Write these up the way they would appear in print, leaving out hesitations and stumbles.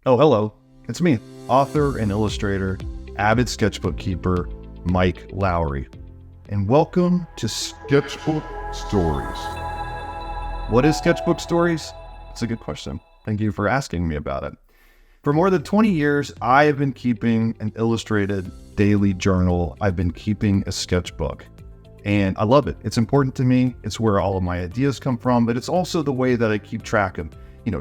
Oh, hello. It's me, author and illustrator, avid sketchbook keeper, Mike Lowery. And welcome to Sketchbook Stories. What is Sketchbook Stories? It's a good question. Thank you for asking me about it. For more than 20 years, I have been keeping an illustrated daily journal. I've been keeping a sketchbook. And I love it. It's important to me. It's where all of my ideas come from, but it's also the way that I keep track of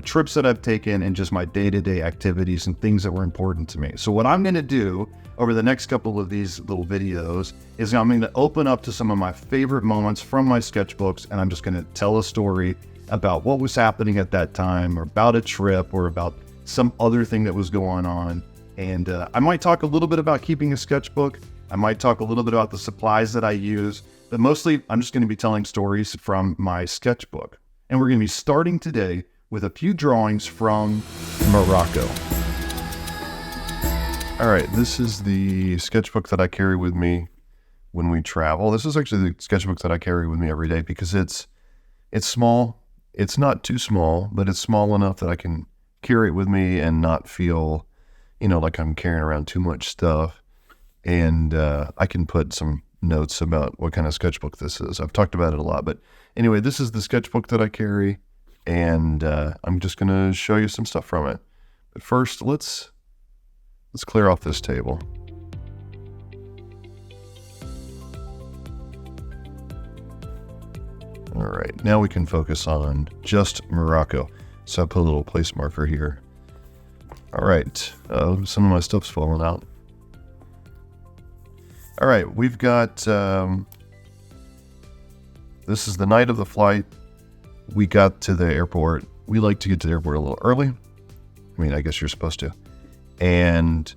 trips that I've taken and just my day-to-day activities and things that were important to me. So what I'm going to do over the next couple of these little videos is I'm going to open up to some of my favorite moments from my sketchbooks, and I'm just going to tell a story about what was happening at that time, or about a trip, or about some other thing that was going on. And I might talk a little bit about keeping a sketchbook. I might talk a little bit about the supplies that I use, but mostly I'm just going to be telling stories from my sketchbook. And we're going to be starting today with a few drawings from Morocco. All right, this is the sketchbook that I carry with me when we travel. This is actually the sketchbook that I carry with me every day because it's small. It's not too small, but it's small enough that I can carry it with me and not feel, like I'm carrying around too much stuff. And I can put some notes about what kind of sketchbook this is. I've talked about it a lot, but anyway, this is the sketchbook that I carry. And I'm just going to show you some stuff from it. But first, let's clear off this table. All right, now we can focus on just Morocco. So I put a little place marker here. All right, some of my stuff's falling out. All right, we've got, this is the night of the flight. We got to the airport. We like to get to the airport a little early. I mean, I guess you're supposed to. And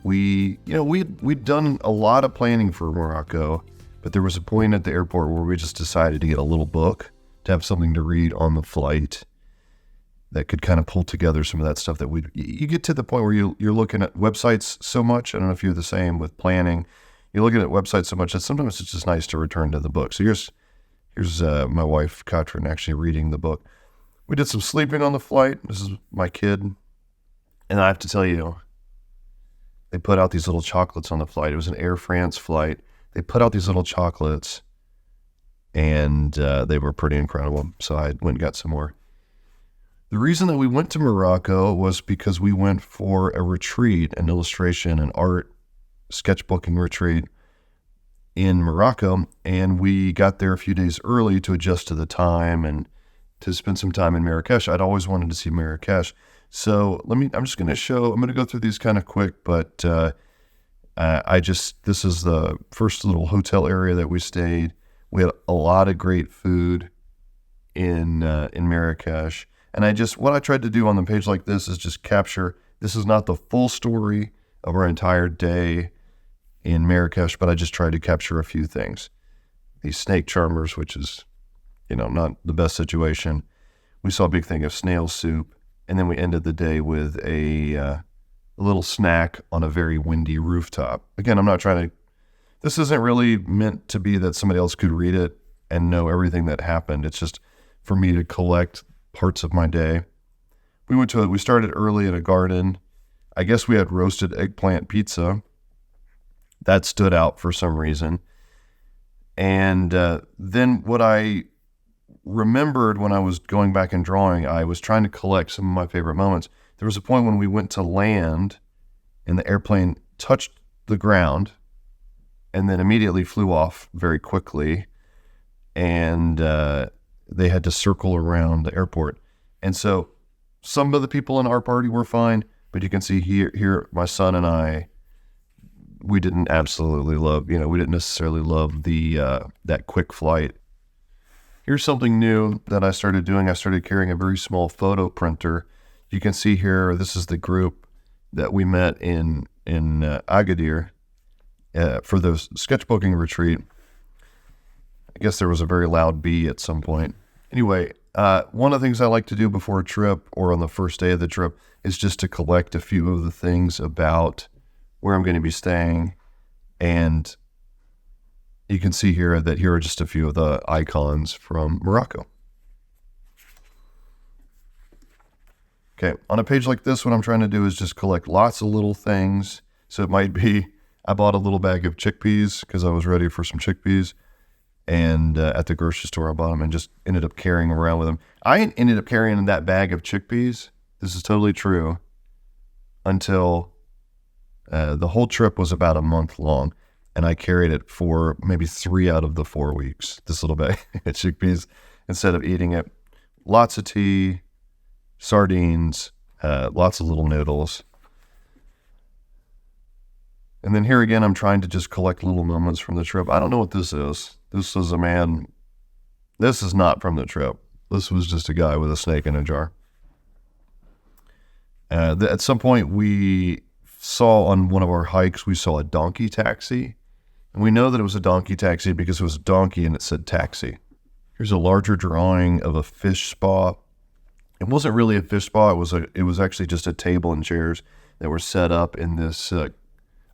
we'd done a lot of planning for Morocco, but there was a point at the airport where we just decided to get a little book to have something to read on the flight that could kind of pull together some of that stuff that you get to the point where you're looking at websites so much. I don't know if you're the same with planning. You're looking at websites so much that sometimes it's just nice to return to the book. So here's my wife, Katrin, actually reading the book. We did some sleeping on the flight. This is my kid. And I have to tell you, they put out these little chocolates on the flight. It was an Air France flight. They put out these little chocolates, and they were pretty incredible. So I went and got some more. The reason that we went to Morocco was because we went for a retreat, an illustration and art sketchbooking retreat in Morocco, and we got there a few days early to adjust to the time and to spend some time in Marrakesh. I'd always wanted to see Marrakesh. So I'm going to go through these kind of quick, but this is the first little hotel area that we stayed. We had a lot of great food in Marrakesh. And what I tried to do on the page like this is just capture, this is not the full story of our entire day in Marrakesh, but I just tried to capture a few things. These snake charmers, which is, not the best situation. We saw a big thing of snail soup, and then we ended the day with a little snack on a very windy rooftop. Again, this isn't really meant to be that somebody else could read it and know everything that happened. It's just for me to collect parts of my day. We started early at a garden. I guess we had roasted eggplant pizza. That stood out for some reason. And then what I remembered when I was going back and drawing, I was trying to collect some of my favorite moments. There was a point when we went to land and the airplane touched the ground and then immediately flew off very quickly. And they had to circle around the airport. And so some of the people in our party were fine, but you can see here my son and I, we didn't absolutely love, we didn't necessarily love that quick flight. Here's something new that I started doing. I started carrying a very small photo printer. You can see here, this is the group that we met in Agadir for the sketchbooking retreat. I guess there was a very loud bee at some point. Anyway, one of the things I like to do before a trip or on the first day of the trip is just to collect a few of the things about where I'm going to be staying. And you can see here that here are just a few of the icons from Morocco. Okay, on a page like this, what I'm trying to do is just collect lots of little things. So it might be, I bought a little bag of chickpeas because I was ready for some chickpeas. And at the grocery store, I bought them and just ended up carrying them around with them. I ended up carrying that bag of chickpeas. This is totally true. Until the whole trip was about a month long. And I carried it for maybe 3 out of the 4 weeks. This little bag of chickpeas, instead of eating it. Lots of tea, sardines, lots of little noodles. And then here again, I'm trying to just collect little moments from the trip. I don't know what this is. This is a man. This is not from the trip. This was just a guy with a snake in a jar. At some point, we saw on one of our hikes, we saw a donkey taxi. And we know that it was a donkey taxi because it was a donkey and it said taxi. Here's a larger drawing of a fish spa. It wasn't really a fish spa. It was actually just a table and chairs that were set up in this, I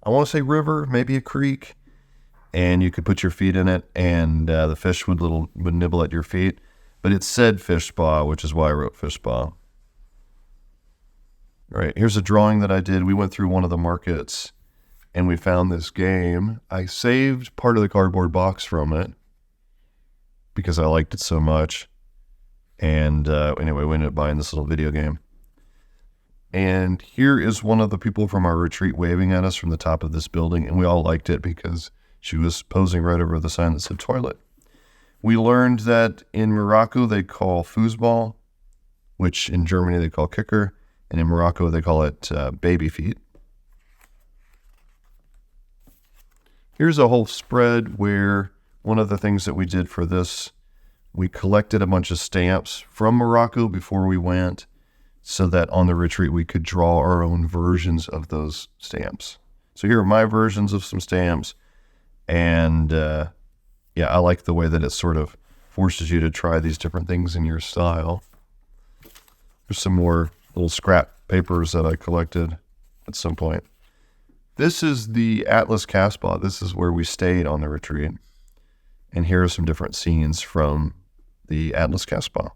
want to say river, maybe a creek. And you could put your feet in it, and the fish would nibble at your feet. But it said fish spa, which is why I wrote fish spa. All right, here's a drawing that I did. We went through one of the markets, and we found this game. I saved part of the cardboard box from it because I liked it so much. And anyway, we ended up buying this little video game. And here is one of the people from our retreat waving at us from the top of this building, and we all liked it because she was posing right over the sign that said toilet. We learned that in Morocco they call foosball, which in Germany they call kicker, and in Morocco they call it baby feet. Here's a whole spread where one of the things that we did for this, we collected a bunch of stamps from Morocco before we went, so that on the retreat we could draw our own versions of those stamps. So here are my versions of some stamps. And yeah, I like the way that it sort of forces you to try these different things in your style. There's some more little scrap papers that I collected at some point. This is the Atlas Casbah. This is where we stayed on the retreat. And here are some different scenes from the Atlas Casbah.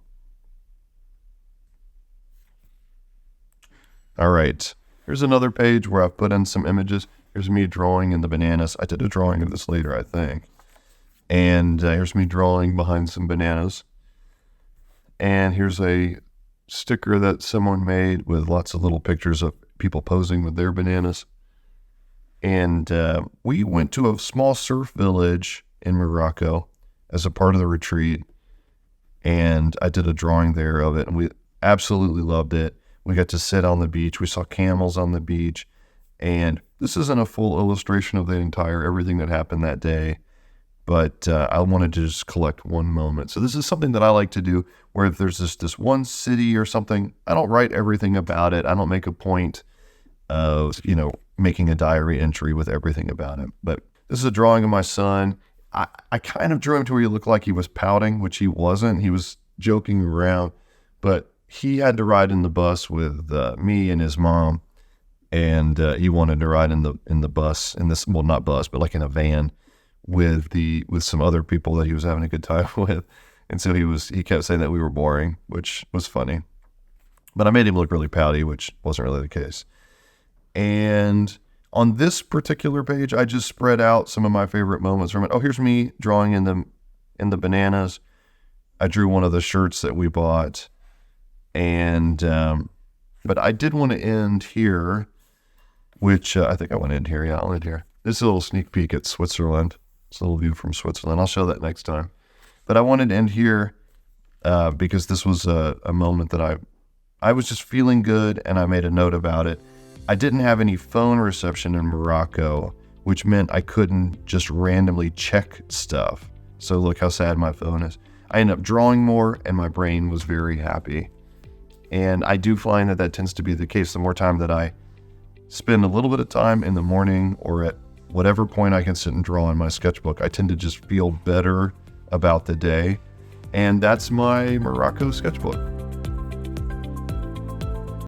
All right, here's another page where I've put in some images. Here's me drawing in the bananas. I did a drawing of this later, I think. And here's me drawing behind some bananas. And here's a sticker that someone made with lots of little pictures of people posing with their bananas. And we went to a small surf village in Morocco as a part of the retreat. And I did a drawing there of it, and we absolutely loved it. We got to sit on the beach. We saw camels on the beach. And this isn't a full illustration of the entire everything that happened that day, but I wanted to just collect one moment. So this is something that I like to do, where if there's this one city or something, I don't write everything about it. I don't make a point of, making a diary entry with everything about it. But this is a drawing of my son. I kind of drew him to where he looked like he was pouting, which he wasn't. He was joking around, but he had to ride in the bus with me and his mom. And he wanted to ride in the bus, not bus, but like in a van with some other people that he was having a good time with. And so he kept saying that we were boring, which was funny. But I made him look really pouty, which wasn't really the case. And on this particular page, I just spread out some of my favorite moments from it. Oh, here's me drawing in the bananas. I drew one of the shirts that we bought. And but I did want to end here. Which I think I want to end here. Yeah, I'll end here. This is a little sneak peek at Switzerland. It's a little view from Switzerland. I'll show that next time. But I wanted to end here because this was a moment that I was just feeling good, and I made a note about it. I didn't have any phone reception in Morocco, which meant I couldn't just randomly check stuff. So look how sad my phone is. I ended up drawing more, and my brain was very happy. And I do find that tends to be the case. The more time that I spend a little bit of time in the morning or at whatever point I can sit and draw in my sketchbook, I tend to just feel better about the day. And that's my Morocco sketchbook.